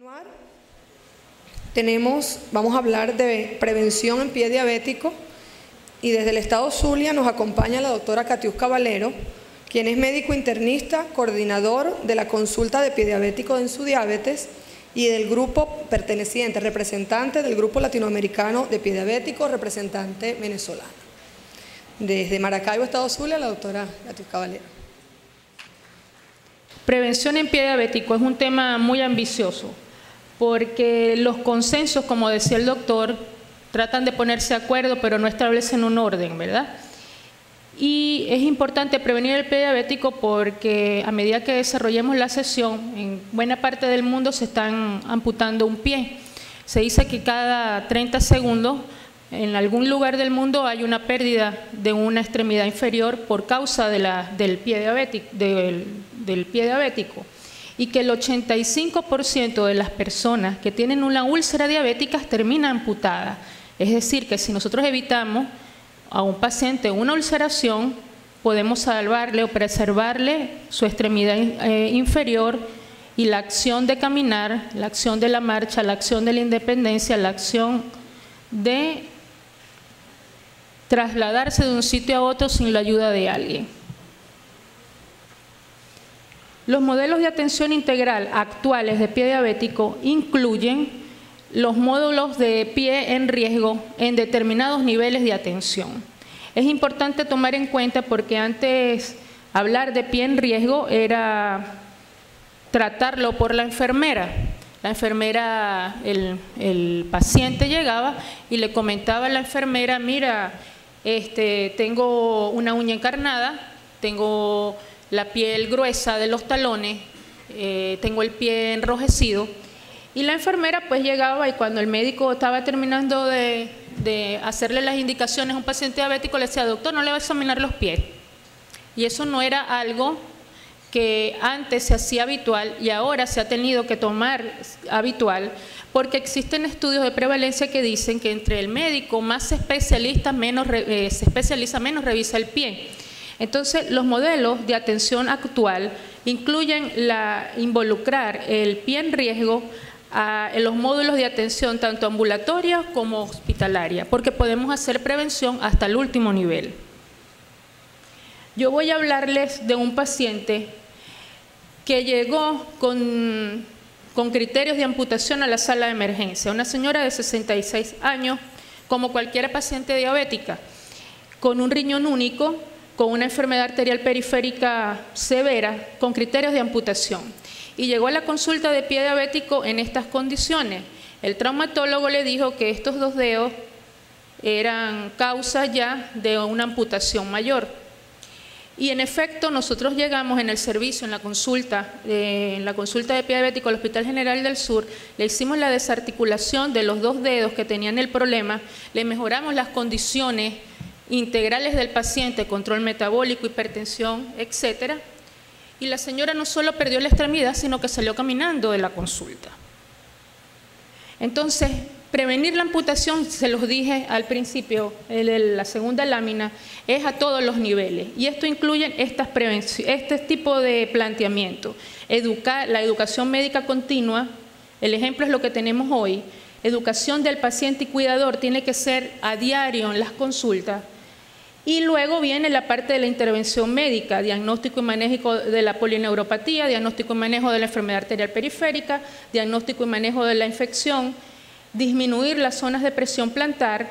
continuar, vamos a hablar de prevención en pie diabético y desde el Estado Zulia nos acompaña la doctora Katiuska Valero, quien es médico internista, coordinador de la consulta de pie diabético de Ensudiabetes y del grupo perteneciente, representante del grupo latinoamericano de pie diabético, representante venezolano. Desde Maracaibo, Estado Zulia, la doctora Katiuska Valero. Prevención en pie diabético es un tema muy ambicioso porque los consensos, como decía el doctor, tratan de ponerse de acuerdo pero no establecen un orden, ¿verdad? Y es importante prevenir el pie diabético porque a medida que desarrollemos la sesión, en buena parte del mundo se están amputando un pie. Se dice que cada 30 segundos en algún lugar del mundo hay una pérdida de una extremidad inferior por causa del pie diabético y que el 85% de las personas que tienen una úlcera diabética termina amputada. Es decir, que si nosotros evitamos a un paciente una ulceración, podemos salvarle o preservarle su extremidad inferior y la acción de caminar, la acción de la marcha, la acción de la independencia, la acción de trasladarse de un sitio a otro sin la ayuda de alguien. Los modelos de atención integral actuales de pie diabético incluyen los módulos de pie en riesgo en determinados niveles de atención. Es importante tomar en cuenta porque antes hablar de pie en riesgo era tratarlo por la enfermera. La enfermera, el paciente llegaba y le comentaba a la enfermera, mira, tengo una uña encarnada, tengo la piel gruesa de los talones, tengo el pie enrojecido. Y la enfermera pues llegaba y cuando el médico estaba terminando de hacerle las indicaciones a un paciente diabético, le decía, doctor, no le va a examinar los pies. Y eso no era algo que antes se hacía habitual y ahora se ha tenido que tomar habitual porque existen estudios de prevalencia que dicen que entre el médico más se especializa, menos revisa el pie. Entonces, los modelos de atención actual incluyen involucrar el pie en riesgo en los módulos de atención tanto ambulatoria como hospitalaria, porque podemos hacer prevención hasta el último nivel. Yo voy a hablarles de un paciente que llegó con criterios de amputación a la sala de emergencia, una señora de 66 años, como cualquier paciente diabética, con un riñón único, con una enfermedad arterial periférica severa, con criterios de amputación. Y llegó a la consulta de pie diabético en estas condiciones. El traumatólogo le dijo que estos dos dedos eran causa ya de una amputación mayor. Y en efecto, nosotros llegamos en el servicio, en la consulta de pie diabético al Hospital General del Sur, le hicimos la desarticulación de los dos dedos que tenían el problema, le mejoramos las condiciones integrales del paciente, control metabólico, hipertensión, etcétera. Y la señora no solo perdió la extremidad, sino que salió caminando de la consulta. Entonces, prevenir la amputación, se los dije al principio, la segunda lámina, es a todos los niveles. Y esto incluye este tipo de planteamiento. La educación médica continua, el ejemplo es lo que tenemos hoy. Educación del paciente y cuidador tiene que ser a diario en las consultas. Y luego viene la parte de la intervención médica, diagnóstico y manejo de la polineuropatía, diagnóstico y manejo de la enfermedad arterial periférica, diagnóstico y manejo de la infección, disminuir las zonas de presión plantar,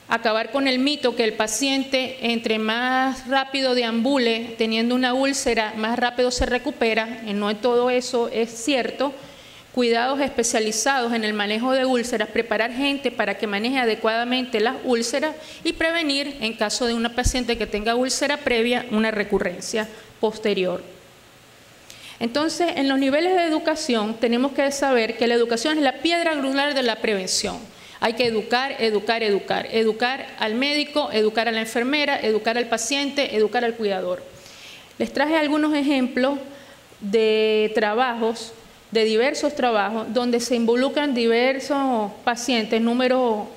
acabar con el mito que el paciente entre más rápido deambule teniendo una úlcera, más rápido se recupera, y no todo eso es cierto. Cuidados especializados en el manejo de úlceras, preparar gente para que maneje adecuadamente las úlceras y prevenir, en caso de una paciente que tenga úlcera previa, una recurrencia posterior. Entonces, en los niveles de educación tenemos que saber que la educación es la piedra angular de la prevención. Hay que educar, educar, educar. Educar al médico, educar a la enfermera, educar al paciente, educar al cuidador. Les traje algunos ejemplos de trabajos, de diversos trabajos donde se involucran diversos pacientes, número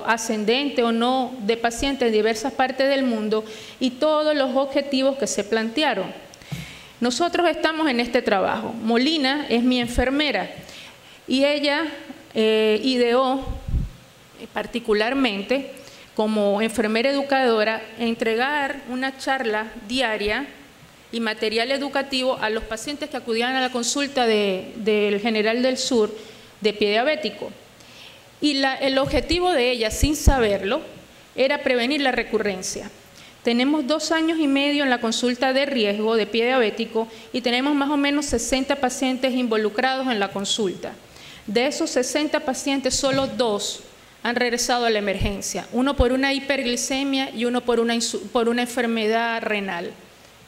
ascendente o no de pacientes en diversas partes del mundo y todos los objetivos que se plantearon. Nosotros estamos en este trabajo. Molina es mi enfermera y ella ideó particularmente como enfermera educadora entregar una charla diaria y material educativo a los pacientes que acudían a la consulta del General del Sur de pie diabético. Y el objetivo de ella, sin saberlo, era prevenir la recurrencia. Tenemos 2 años y medio en la consulta de riesgo de pie diabético y tenemos más o menos 60 pacientes involucrados en la consulta. De esos 60 pacientes, solo 2 han regresado a la emergencia, uno por una hiperglicemia y uno por una enfermedad renal.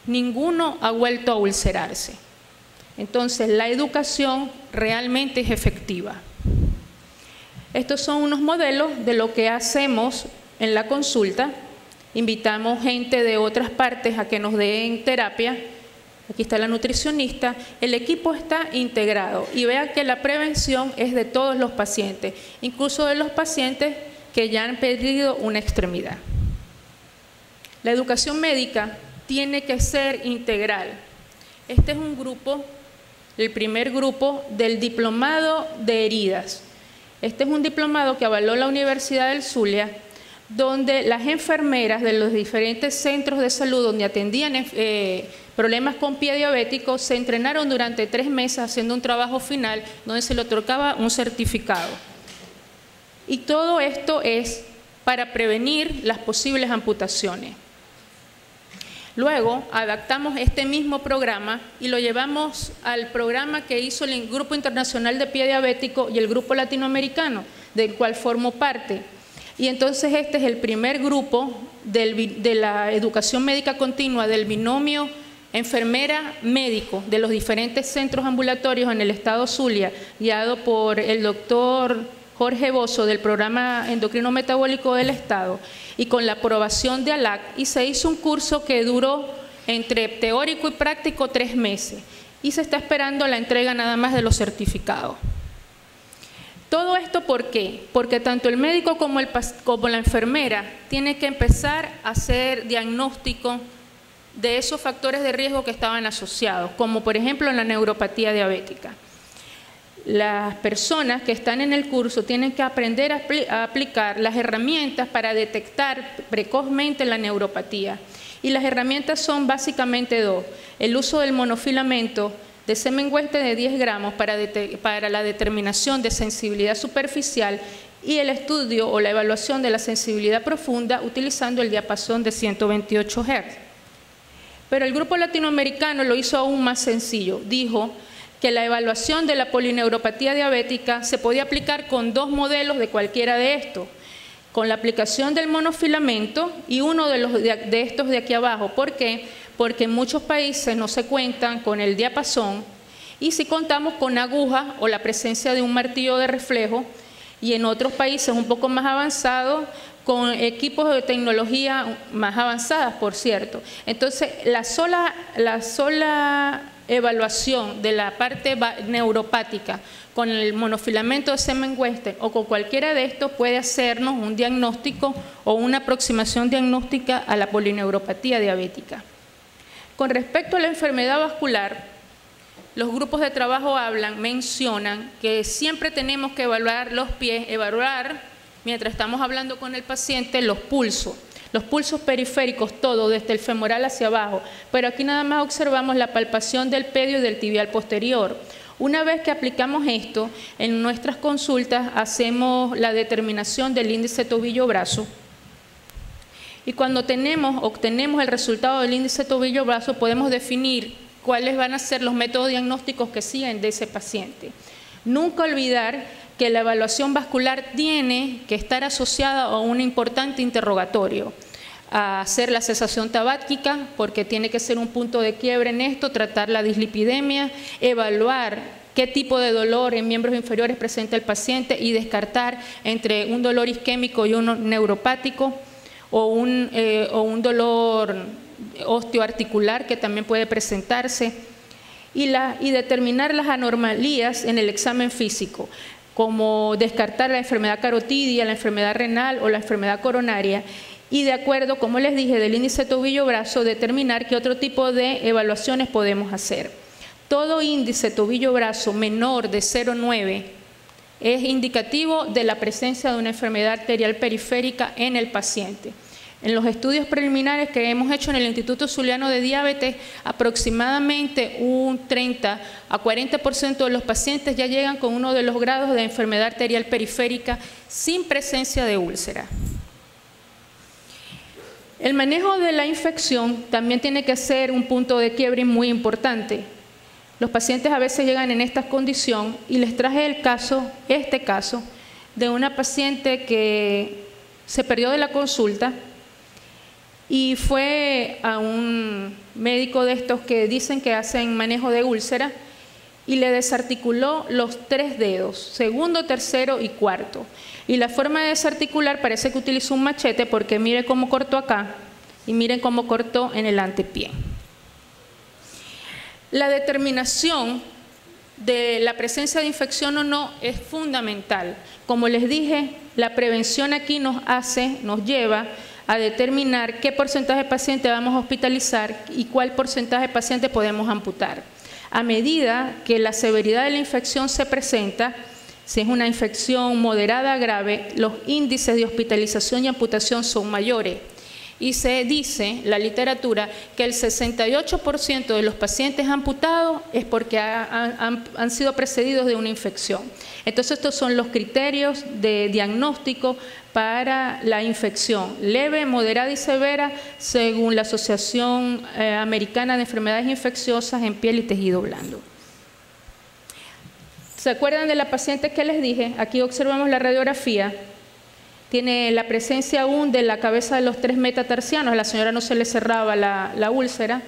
Ninguno ha vuelto a ulcerarse. Entonces, la educación realmente es efectiva. Estos son unos modelos de lo que hacemos en la consulta. Invitamos gente de otras partes a que nos den terapia. Aquí está la nutricionista. El equipo está integrado y vean que la prevención es de todos los pacientes, incluso de los pacientes que ya han perdido una extremidad. La educación médica tiene que ser integral. Este es un grupo, el primer grupo del diplomado de heridas. Este es un diplomado que avaló la Universidad del Zulia, donde las enfermeras de los diferentes centros de salud donde atendían problemas con pie diabético se entrenaron durante 3 meses haciendo un trabajo final donde se le otorgaba un certificado. Y todo esto es para prevenir las posibles amputaciones. Luego adaptamos este mismo programa y lo llevamos al programa que hizo el Grupo Internacional de Pie Diabético y el Grupo Latinoamericano, del cual formo parte. Y entonces este es el primer grupo de la educación médica continua del binomio enfermera-médico de los diferentes centros ambulatorios en el estado Zulia, guiado por el doctor Jorge Bozo del programa endocrino metabólico del estado y con la aprobación de ALAC, y se hizo un curso que duró entre teórico y práctico 3 meses y se está esperando la entrega nada más de los certificados. Todo esto, ¿por qué? Porque tanto el médico como la enfermera tienen que empezar a hacer diagnóstico de esos factores de riesgo que estaban asociados, como por ejemplo la neuropatía diabética. Las personas que están en el curso tienen que aprender a aplicar las herramientas para detectar precozmente la neuropatía. Y las herramientas son básicamente 2. El uso del monofilamento de semen hueste de 10 gramos para la determinación de sensibilidad superficial y el estudio o la evaluación de la sensibilidad profunda utilizando el diapasón de 128 Hz. Pero el grupo latinoamericano lo hizo aún más sencillo. Dijo que la evaluación de la polineuropatía diabética se podía aplicar con 2 modelos de cualquiera de estos, con la aplicación del monofilamento y uno de estos de aquí abajo. ¿Por qué? Porque en muchos países no se cuentan con el diapasón y si contamos con agujas o la presencia de un martillo de reflejo, y en otros países un poco más avanzados con equipos de tecnología más avanzadas, por cierto. Entonces, la sola evaluación de la parte neuropática con el monofilamento de semen hueste o con cualquiera de estos puede hacernos un diagnóstico o una aproximación diagnóstica a la polineuropatía diabética. Con respecto a la enfermedad vascular, los grupos de trabajo mencionan que siempre tenemos que evaluar los pies, mientras estamos hablando con el paciente, los pulsos periféricos, todo desde el femoral hacia abajo, pero aquí nada más observamos la palpación del pedio y del tibial posterior. Una vez que aplicamos esto, en nuestras consultas hacemos la determinación del índice tobillo-brazo y cuando obtenemos el resultado del índice tobillo-brazo podemos definir cuáles van a ser los métodos diagnósticos que siguen de ese paciente. Nunca olvidar que la evaluación vascular tiene que estar asociada a un importante interrogatorio, a hacer la cesación tabáquica, porque tiene que ser un punto de quiebre en esto, tratar la dislipidemia, evaluar qué tipo de dolor en miembros inferiores presenta el paciente y descartar entre un dolor isquémico y uno neuropático o un dolor osteoarticular que también puede presentarse y determinar las anormalías en el examen físico, como descartar la enfermedad carotidia, la enfermedad renal o la enfermedad coronaria y de acuerdo, como les dije, del índice tobillo-brazo, determinar qué otro tipo de evaluaciones podemos hacer. Todo índice tobillo-brazo menor de 0,9 es indicativo de la presencia de una enfermedad arterial periférica en el paciente. En los estudios preliminares que hemos hecho en el Instituto Zuliano de Diabetes, aproximadamente un 30 a 40% de los pacientes ya llegan con uno de los grados de enfermedad arterial periférica sin presencia de úlcera. El manejo de la infección también tiene que ser un punto de quiebre muy importante. Los pacientes a veces llegan en esta condición y les traje este caso de una paciente que se perdió de la consulta y fue a un médico de estos que dicen que hacen manejo de úlcera y le desarticuló los 3 dedos, segundo, tercero y cuarto. Y la forma de desarticular parece que utilizó un machete porque miren cómo cortó acá y miren cómo cortó en el antepié. La determinación de la presencia de infección o no es fundamental. Como les dije, la prevención aquí nos lleva a determinar qué porcentaje de pacientes vamos a hospitalizar y cuál porcentaje de pacientes podemos amputar. A medida que la severidad de la infección se presenta, si es una infección moderada a grave, los índices de hospitalización y amputación son mayores. Y se dice, la literatura, que el 68% de los pacientes amputados es porque han sido precedidos de una infección. Entonces, estos son los criterios de diagnóstico para la infección leve, moderada y severa, según la Asociación Americana de Enfermedades Infecciosas en Piel y Tejido Blando. ¿Se acuerdan de la paciente que les dije? Aquí observamos la radiografía. Tiene la presencia aún de la cabeza de los 3 metatarsianos. A la señora no se le cerraba la úlcera.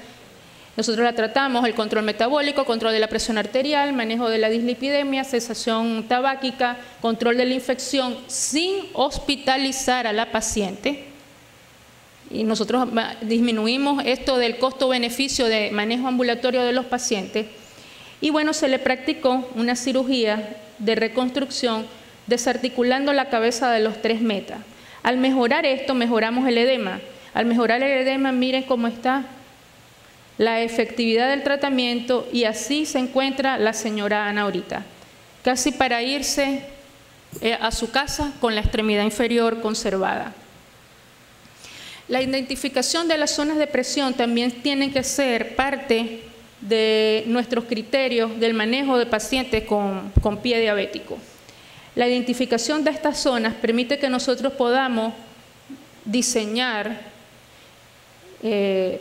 Nosotros la tratamos, el control metabólico, control de la presión arterial, manejo de la dislipidemia, cesación tabáquica, control de la infección, sin hospitalizar a la paciente. Y nosotros disminuimos esto del costo-beneficio de manejo ambulatorio de los pacientes. Y bueno, se le practicó una cirugía de reconstrucción desarticulando la cabeza de los 3 metas. Al mejorar esto, mejoramos el edema. Al mejorar el edema, miren cómo está la efectividad del tratamiento y así se encuentra la señora Ana ahorita, casi para irse a su casa con la extremidad inferior conservada. La identificación de las zonas de presión también tiene que ser parte de nuestros criterios del manejo de pacientes con pie diabético. La identificación de estas zonas permite que nosotros podamos diseñar,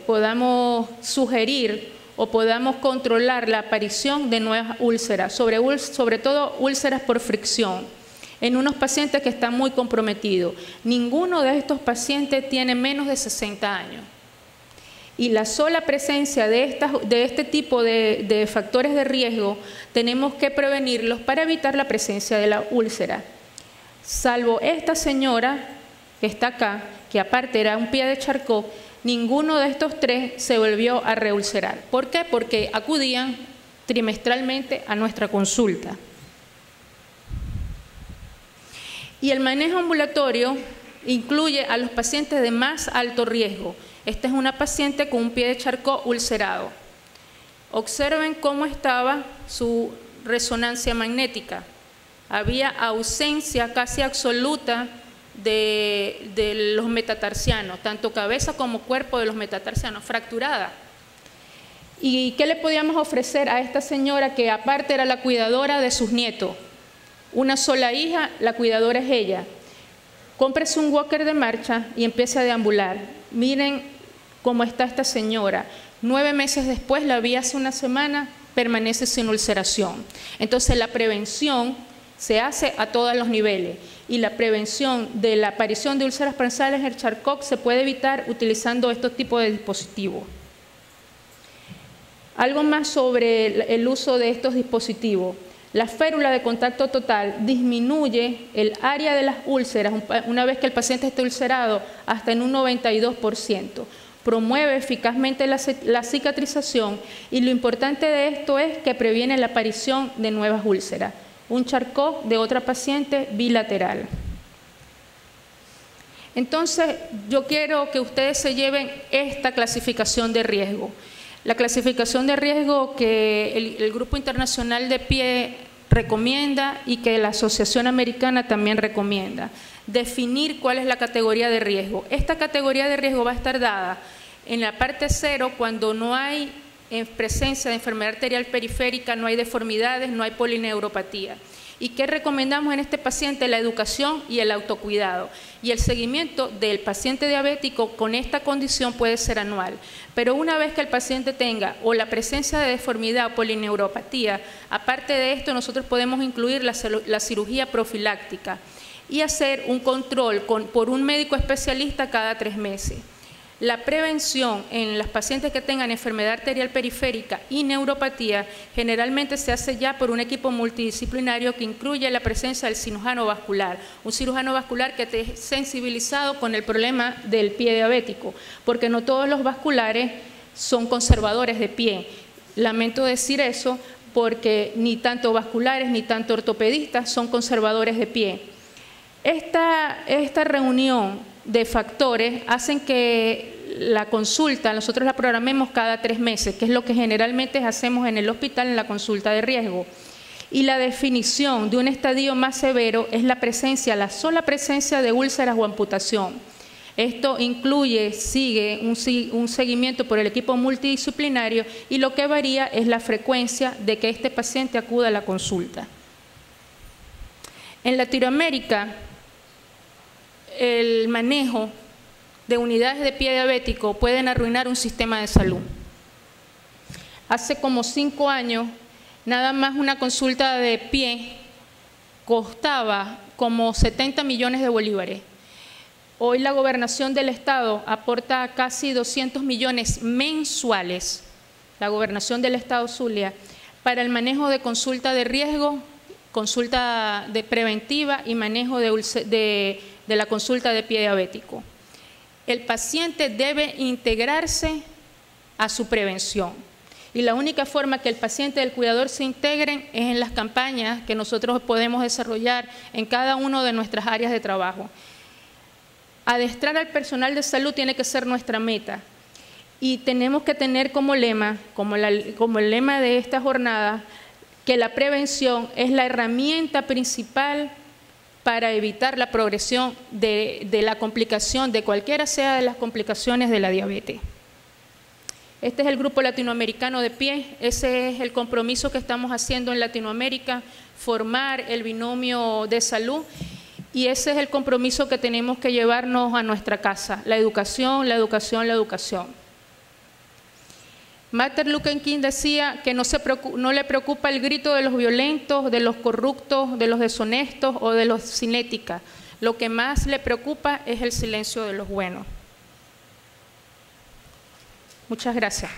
podamos sugerir o podamos controlar la aparición de nuevas úlceras, sobre todo úlceras por fricción, en unos pacientes que están muy comprometidos. Ninguno de estos pacientes tiene menos de 60 años. Y la sola presencia de este tipo de factores de riesgo tenemos que prevenirlos para evitar la presencia de la úlcera. Salvo esta señora que está acá, que aparte era un pie de Charcot, ninguno de estos 3 se volvió a reulcerar. ¿Por qué? Porque acudían trimestralmente a nuestra consulta. Y el manejo ambulatorio incluye a los pacientes de más alto riesgo. Esta es una paciente con un pie de Charcot ulcerado. Observen cómo estaba su resonancia magnética. Había ausencia casi absoluta de los metatarsianos, tanto cabeza como cuerpo de los metatarsianos, fracturada. ¿Y qué le podíamos ofrecer a esta señora que aparte era la cuidadora de sus nietos? Una sola hija, la cuidadora es ella. Cómprese un walker de marcha y empiece a deambular. Miren cómo está esta señora. 9 meses después, la vi hace una semana, permanece sin ulceración. Entonces la prevención se hace a todos los niveles y la prevención de la aparición de úlceras paranasales en el Charcot se puede evitar utilizando estos tipos de dispositivos. Algo más sobre el uso de estos dispositivos. La férula de contacto total disminuye el área de las úlceras una vez que el paciente esté ulcerado hasta en un 92%. Promueve eficazmente la cicatrización y lo importante de esto es que previene la aparición de nuevas úlceras. Un Charcot de otra paciente bilateral. Entonces, yo quiero que ustedes se lleven esta clasificación de riesgo. La clasificación de riesgo que el Grupo Internacional de PIE recomienda y que la Asociación Americana también recomienda. Definir cuál es la categoría de riesgo. Esta categoría de riesgo va a estar dada en la parte 0 cuando no hay presencia de enfermedad arterial periférica, no hay deformidades, no hay polineuropatía. ¿Y qué recomendamos en este paciente? La educación y el autocuidado. Y el seguimiento del paciente diabético con esta condición puede ser anual. Pero una vez que el paciente tenga o la presencia de deformidad o polineuropatía, aparte de esto nosotros podemos incluir la cirugía profiláctica y hacer un control por un médico especialista cada 3 meses. La prevención en los pacientes que tengan enfermedad arterial periférica y neuropatía generalmente se hace ya por un equipo multidisciplinario que incluye la presencia del cirujano vascular, un cirujano vascular que esté sensibilizado con el problema del pie diabético, porque no todos los vasculares son conservadores de pie. Lamento decir eso porque ni tanto vasculares ni tanto ortopedistas son conservadores de pie. Esta reunión de factores hacen que la consulta, nosotros la programemos cada 3 meses, que es lo que generalmente hacemos en el hospital en la consulta de riesgo. Y la definición de un estadio más severo es la sola presencia de úlceras o amputación. Esto sigue un seguimiento por el equipo multidisciplinario y lo que varía es la frecuencia de que este paciente acuda a la consulta. En Latinoamérica, el manejo de unidades de pie diabético pueden arruinar un sistema de salud. Hace como 5 años, nada más una consulta de pie costaba como 70 millones de bolívares. Hoy la gobernación del estado aporta casi 200 millones mensuales, la gobernación del estado Zulia, para el manejo de consulta de riesgo, consulta de preventiva y manejo de la consulta de pie diabético. El paciente debe integrarse a su prevención y la única forma que el paciente y el cuidador se integren es en las campañas que nosotros podemos desarrollar en cada una de nuestras áreas de trabajo. Adestrar al personal de salud tiene que ser nuestra meta y tenemos que tener como lema, como el lema de esta jornada, que la prevención es la herramienta principal para evitar la progresión de la complicación, de cualquiera sea de las complicaciones de la diabetes. Este es el Grupo Latinoamericano de Pie, ese es el compromiso que estamos haciendo en Latinoamérica, formar el binomio de salud, y ese es el compromiso que tenemos que llevarnos a nuestra casa, la educación, la educación, la educación. Martin Luther King decía que no le preocupa el grito de los violentos, de los corruptos, de los deshonestos o de los sin ética. Lo que más le preocupa es el silencio de los buenos. Muchas gracias.